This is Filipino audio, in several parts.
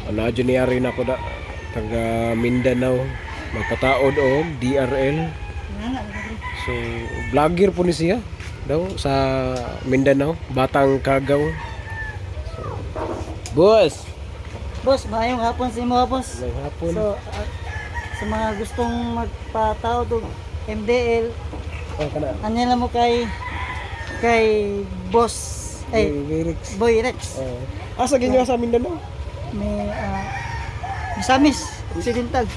Wala dyan niyari na ko da. Taga Mindanao. Magpataod o DRL. So, vlogger po ni siya. Daw sa Mindanao. Batang Kagaw. So, boss! Boss, maayong hapon sa imo, boss. May hapon. So, sa mga gustong magpatao og MDL, Oh, kana. anya lang mo kay Boss Lyrics. Boy Rex. Asa ginyo sa Mindanao? May Misamis Occidental.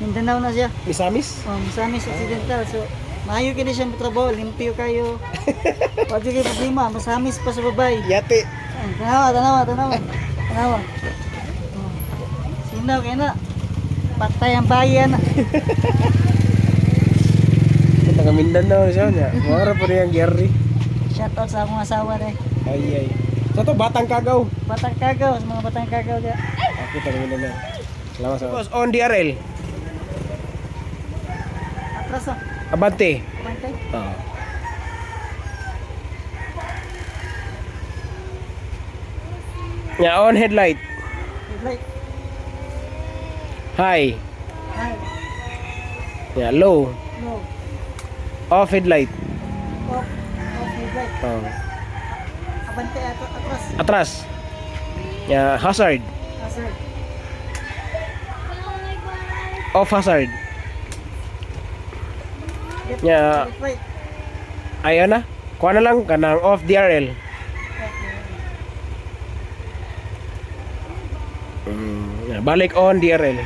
Mindanao na siya. Misamis? Misamis Occidental. So, maayo kini siya mo trabaho, limpyo kayo. Wag gyud problema, masamis pa sa babay. Yate. Tanawa. Sinaw kaya na. Patay ang bayan. Taga Mindanao siya niya. Mara po niyang Gary. Shout out sa akong asawa dai. Ay. Sa to, Batang Kagaw. Batang Kagaw, sa mga Batang Kagaw dia. Ako taga Mindanao. Salamat sa boss. On DRL. Atras ah. Abante. Pantay. Oo. On headlight. Headlight. High. High. Low. Low. Off headlight. Off. Off headlight. Oh. Abante atras. Atras. Hazard. Hazard. Off hazard. Left right. Ayaw na. Kuha na lang kanang off DRL. Balik on DRL.